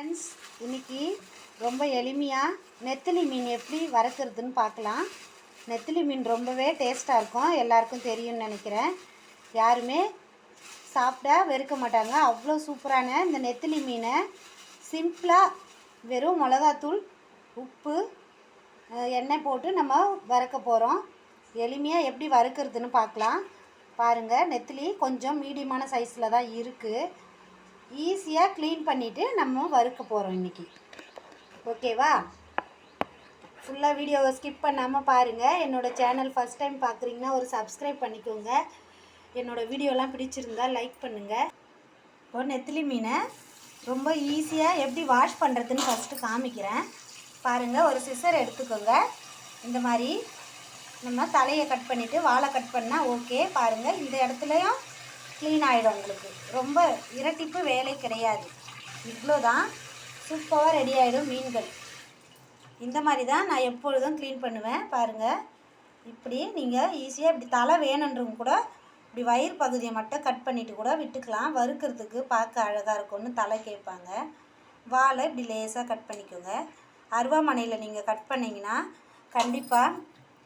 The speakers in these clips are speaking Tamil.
ஃப்ரெண்ட்ஸ், இன்னைக்கு ரொம்ப எளிமையாக நெத்திலி மீன் எப்படி வறுக்கிறதுன்னு பார்க்கலாம். நெத்திலி மீன் ரொம்பவே டேஸ்ட்டாக இருக்கும், எல்லாருக்கும் தெரியும்னு நினைக்கிறேன். யாருமே சாப்பிட்டா வெறுக்க மாட்டாங்க. அவ்வளோ சூப்பரான இந்த நெத்திலி மீனை சிம்பிளாக வெறும் மிளகாத்தூள், உப்பு, எண்ணெய் போட்டு நம்ம வறுக்க போகிறோம். எளிமையாக எப்படி வறுக்கிறதுன்னு பார்க்கலாம். பாருங்கள், நெத்திலி கொஞ்சம் மீடியமான சைஸில் தான் இருக்குது. ஈஸியாக க்ளீன் பண்ணிவிட்டு நம்ம வறுக்க போகிறோம் இன்றைக்கி. ஓகேவா? ஃபுல்லாக வீடியோவை ஸ்கிப் பண்ணாமல் பாருங்கள். என்னோடய சேனல் ஃபஸ்ட் டைம் பார்க்குறீங்கன்னா ஒரு சப்ஸ்கிரைப் பண்ணிக்கோங்க. என்னோடய வீடியோலாம் பிடிச்சிருந்தா லைக் பண்ணுங்கள். இப்போ நெத்திலி மீனை ரொம்ப ஈஸியாக எப்படி வாஷ் பண்ணுறதுன்னு ஃபஸ்ட்டு காமிக்கிறேன். பாருங்கள், ஒரு சிசர் எடுத்துக்கோங்க. இந்த மாதிரி நம்ம தலையை கட் பண்ணிவிட்டு வாழை கட் பண்ணால் ஓகே. பாருங்கள், இந்த இடத்துலையும் க்ளீன் ஆகிடும். உங்களுக்கு ரொம்ப இரட்டிப்பு வேலை கிடையாது. இவ்வளோ தான், சூப்பராக ரெடி ஆகிடும் மீன்கள். இந்த மாதிரி தான் நான் எப்பொழுதும் க்ளீன் பண்ணுவேன். பாருங்கள், இப்படி நீங்கள் ஈஸியாக இப்படி தலை வேணுன்றவங்க கூட இப்படி வயிறு பகுதியை மட்டும் கட் பண்ணிவிட்டு கூட விட்டுக்கலாம். வறுக்கிறதுக்கு பார்க்க அழகாக இருக்கும்னு தலை கேட்பாங்க. வாழை இப்படி லேசாக கட் பண்ணிக்கோங்க. அருவாமனையில் நீங்கள் கட் பண்ணிங்கன்னா கண்டிப்பாக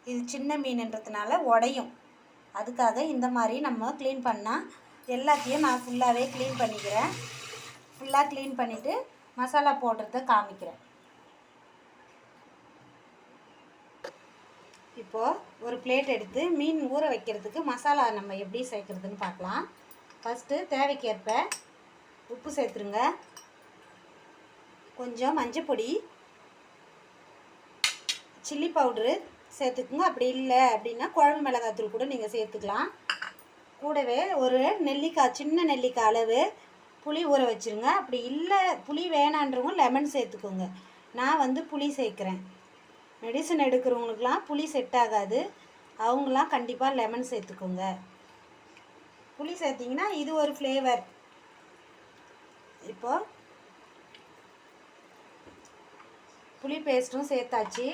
இது சின்ன மீனுன்றதுனால உடையும். அதுக்காக இந்த மாதிரி நம்ம க்ளீன் பண்ணால் எல்லாத்தையும் நான் ஃபுல்லாகவே க்ளீன் பண்ணிக்கிறேன். ஃபுல்லாக க்ளீன் பண்ணிவிட்டு மசாலா போடுறத காமிக்கிறேன். இப்போது ஒரு பிளேட் எடுத்து மீன் ஊற வைக்கிறதுக்கு மசாலா நம்ம எப்படி சேர்க்குறதுன்னு பார்க்கலாம். ஃபஸ்ட்டு தேவைக்கேற்ப உப்பு சேர்த்துருங்க. கொஞ்சம் மஞ்சள் பொடி, சில்லி பவுட்ரு சேர்த்துக்குங்க. அப்படி இல்லை அப்படின்னா குழம்பு மிளகாத்தூள் கூட நீங்கள் சேர்த்துக்கலாம். கூடவே ஒரு நெல்லிக்காய், சின்ன நெல்லிக்காய் அளவு புளி ஊற வச்சுருங்க. அப்படி இல்லை புளி வேணான்றவங்க லெமன் சேர்த்துக்கோங்க. நான் புளி சேர்க்குறேன். மெடிசன் எடுக்கிறவங்களுக்கெலாம் புளி செட் ஆகாது, அவங்களாம் கண்டிப்பாக லெமன் சேர்த்துக்கோங்க. புளி சேர்த்திங்கன்னா இது ஒரு ஃப்ளேவர். இப்போது புளி பேஸ்ட்டும் சேர்த்தாச்சு.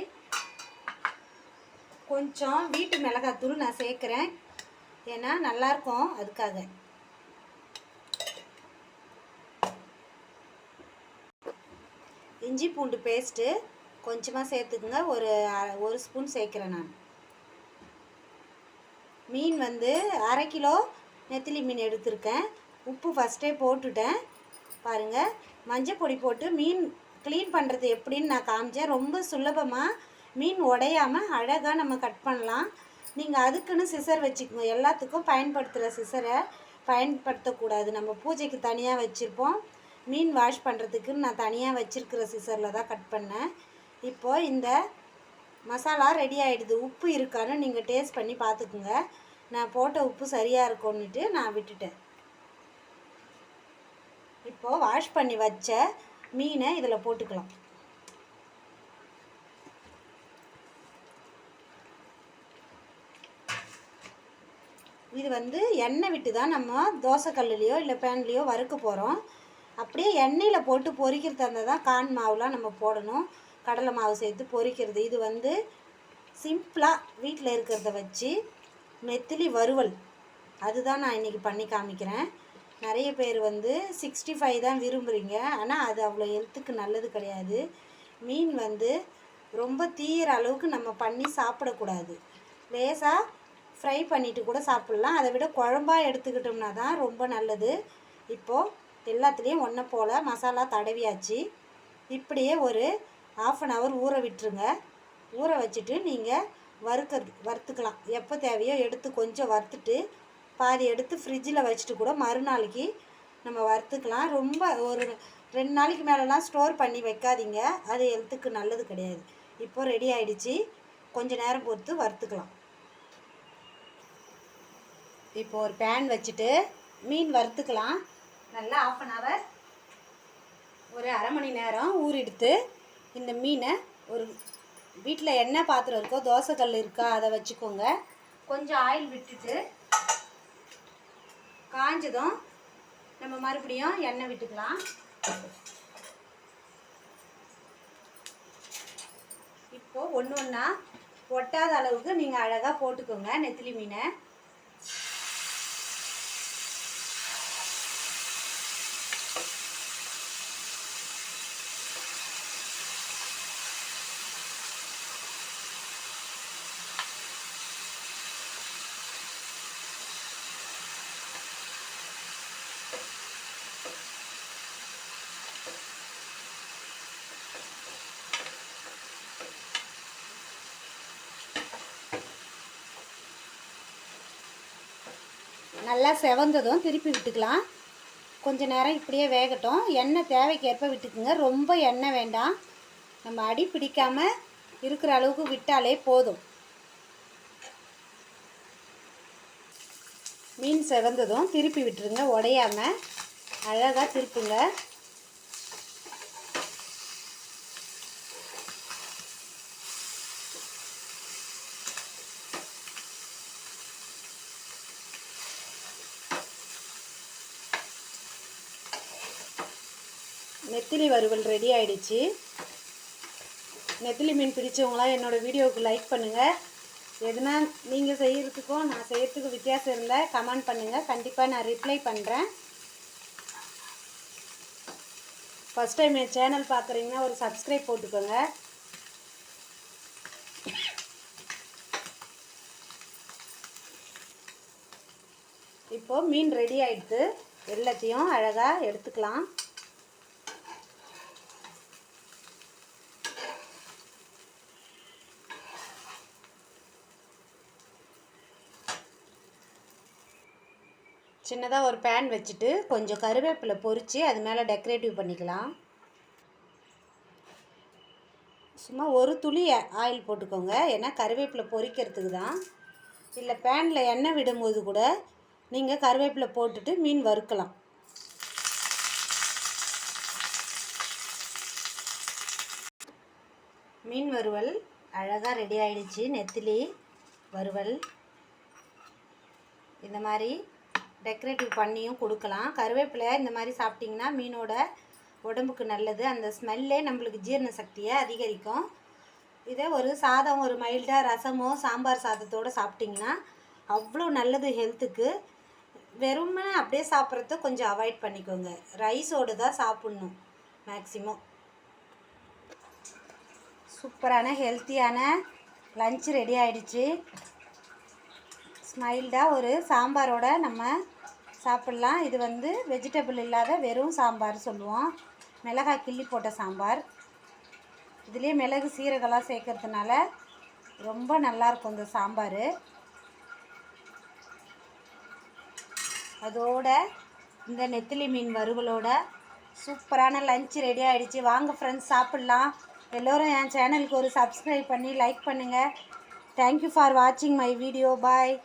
கொஞ்சம் வீட்டு மிளகாத்தூள் நான் சேர்க்குறேன், ஏன்னா நல்லாயிருக்கும் அதுக்காக. இஞ்சி பூண்டு பேஸ்ட்டு கொஞ்சமாக சேர்த்துக்குங்க. ஒரு ஸ்பூன் சேர்க்குறேன் நான். மீன் 1/2 கிலோ நெத்திலி மீன் எடுத்திருக்கேன். உப்பு ஃபஸ்ட்டே போட்டுட்டேன். பாருங்கள், மஞ்சள் பொடி போட்டு மீன் க்ளீன் பண்ணுறது எப்படின்னு நான் காமிச்சேன். ரொம்ப சுலபமாக மீன் உடையாமல் அழகாக நம்ம கட் பண்ணலாம். நீங்கள் அதுக்குன்னு சிசர் வச்சுக்கோங்க. எல்லாத்துக்கும் பயன்படுத்துகிற சிசரை பயன்படுத்தக்கூடாது. நம்ம பூஜைக்கு தனியாக வச்சுருப்போம், மீன் வாஷ் பண்ணுறதுக்குன்னு நான் தனியாக வச்சுருக்கிற சிசரில் தான் கட் பண்ணேன். இப்போது இந்த மசாலா ரெடி ஆகிடுது. உப்பு இருக்கான்னு நீங்கள் டேஸ்ட் பண்ணி பார்த்துக்குங்க. நான் போட்ட உப்பு சரியாக இருக்கும்னுட்டு நான் விட்டுட்டேன். இப்போது வாஷ் பண்ணி வச்ச மீனை இதில் போட்டுக்கலாம். இது எண்ணெய் விட்டு தான் நம்ம தோசைக்கல்லையோ இல்லை பேன்லேயோ வறுக்க போகிறோம். அப்படியே எண்ணெயில் போட்டு பொரிக்கிறதா இருந்தால் தான் கான் மாவுலாம் நம்ம போடணும். கடலை மாவு சேர்த்து பொரிக்கிறது. இது சிம்பிளாக வீட்டில் இருக்கிறத வச்சு நெத்திலி வறுவல் அதுதான் நான் இன்றைக்கி பண்ணி காமிக்கிறேன். நிறைய பேர் 65 தான் விரும்புகிறீங்க, ஆனால் அது அவ்வளோ ஹெல்த்துக்கு நல்லது கிடையாது. மீன் ரொம்ப தீயிற அளவுக்கு நம்ம பண்ணி சாப்பிடக்கூடாது. லேசாக ஃப்ரை பண்ணிவிட்டு கூட சாப்பிட்லாம். அதை விட குழம்பாக எடுத்துக்கிட்டோம்னா தான் ரொம்ப நல்லது. இப்போது எல்லாத்துலேயும் ஒன்றை போல் மசாலா தடவியாச்சு. இப்படியே ஒரு 1/2 hour ஊற விட்டுருங்க. ஊற வச்சுட்டு நீங்கள் வறுத்துக்கலாம். எப்போ தேவையோ எடுத்து கொஞ்சம் வறுத்துட்டு பாதி எடுத்து ஃப்ரிட்ஜில் வச்சுட்டு கூட மறுநாளைக்கு நம்ம வறுத்துக்கலாம். ரொம்ப ஒரு 2 நாளைக்கு மேலெலாம் ஸ்டோர் பண்ணி வைக்காதீங்க, அது ஹெல்த்துக்கு நல்லது கிடையாது. இப்போது ரெடி ஆகிடுச்சு. கொஞ்சம் நேரம் பொறுத்து வறுத்துக்கலாம். இப்போது ஒரு பேன் வச்சுட்டு மீன் வறுத்துக்கலாம். நல்லா 1/2 hour, ஒரு அரை மணி நேரம் ஊறிடுத்து. இந்த மீனை ஒரு வீட்டில் என்ன பாத்திரம் இருக்கோ, தோசைக்கல் இருக்கா, அதை வச்சுக்கோங்க. கொஞ்சம் ஆயில் விட்டுட்டு காஞ்சதும் நம்ம மறுபடியும் எண்ணெய் விட்டுக்கலாம். இப்போது ஒன்று ஒன்றா ஒட்டாத அளவுக்கு நீங்கள் அழகாக போட்டுக்கோங்க நெத்திலி மீனை. நல்லா செவந்ததும் திருப்பி விட்டுக்கலாம். கொஞ்ச நேரம் இப்படியே வேகட்டும். எண்ணெய் தேவைக்கேற்ப விட்டுக்குங்க. ரொம்ப எண்ணெய் வேண்டாம். நம்ம அடி பிடிக்காமல் இருக்கிற அளவுக்கு விட்டாலே போதும். மீன் செவந்ததும் திருப்பி விட்டுருங்க. உடையாமல் அழகாக திருப்புங்க. நெத்திலி வறுவல் ரெடி ஆகிடுச்சு. நெத்திலி மீன் பிடிச்சவங்களாம் என்னோடய வீடியோவுக்கு லைக் பண்ணுங்கள். எதுனா நீங்கள் செய்கிறதுக்கும் நான் செய்கிறதுக்கும் வித்தியாசம் இருந்தால் கமெண்ட் பண்ணுங்கள். கண்டிப்பாக நான் ரிப்ளை பண்ணுறேன். ஃபஸ்ட் டைம் என் சேனல் பார்க்குறீங்கன்னா ஒரு சப்ஸ்கிரைப் போட்டுக்கோங்க. இப்போது மீன் ரெடி ஆகிடுது. எல்லாத்தையும் அழகாக எடுத்துக்கலாம். சின்னதாக ஒரு பேன் வச்சுட்டு கொஞ்சம் கருவேப்பிலை பொரித்து அது மேலே டெக்கரேட்டிவ் பண்ணிக்கலாம். சும்மா ஒரு துளி ஆயில் போட்டுக்கோங்க. ஏன்னா கருவேப்பிலை பொரிக்கிறதுக்கு தான். இல்லை பேனில் எண்ணெய் விடும்போது கூட நீங்கள் கருவேப்பிலை போட்டுட்டு மீன் வறுக்கலாம். மீன் வறுவல் அழகாக ரெடி ஆகிடுச்சு. நெத்திலி வறுவல் இந்த மாதிரி டெக்கரேட்டிவ் பண்ணியும் கொடுக்கலாம். கருவேப்பிலை இந்த மாதிரி சாப்பிட்டிங்கன்னா மீனோட உடம்புக்கு நல்லது. அந்த ஸ்மெல்லே நம்மளுக்கு ஜீரண சக்தியை அதிகரிக்கும். இதே ஒரு சாதம், ஒரு மைல்டாக ரசமோ சாம்பார் சாதத்தோடு சாப்பிட்டிங்கன்னா அவ்வளோ நல்லது ஹெல்த்துக்கு. வெறுமே அப்படியே சாப்பிட்றத கொஞ்சம் அவாய்ட் பண்ணிக்கோங்க. ரைஸோடு தான் சாப்பிட்ணும் மேக்ஸிமம். சூப்பரான ஹெல்த்தியான லஞ்ச் ரெடி ஆகிடுச்சு. ஸ்மைல்டாக ஒரு சாம்பாரோட நம்ம சாப்பிட்லாம். இது வெஜிடபிள் இல்லாத வெறும் சாம்பார் சொல்லுவோம். மிளகாய் கிள்ளி போட்ட சாம்பார். இதுலேயே மிளகு சீரகம்லாம் சேர்க்கறதுனால ரொம்ப நல்லாயிருக்கும் இந்த சாம்பார். அதோட இந்த நெத்திலி மீன் வறுவலோட சூப்பரான லஞ்ச் ரெடி ஆகிடுச்சு. வாங்க ஃப்ரெண்ட்ஸ் சாப்பிட்லாம். எல்லோரும் என் சேனலுக்கு ஒரு சப்ஸ்கிரைப் பண்ணி லைக் பண்ணுங்கள். தேங்க்யூ ஃபார் வாட்சிங் மை வீடியோ. பாய்.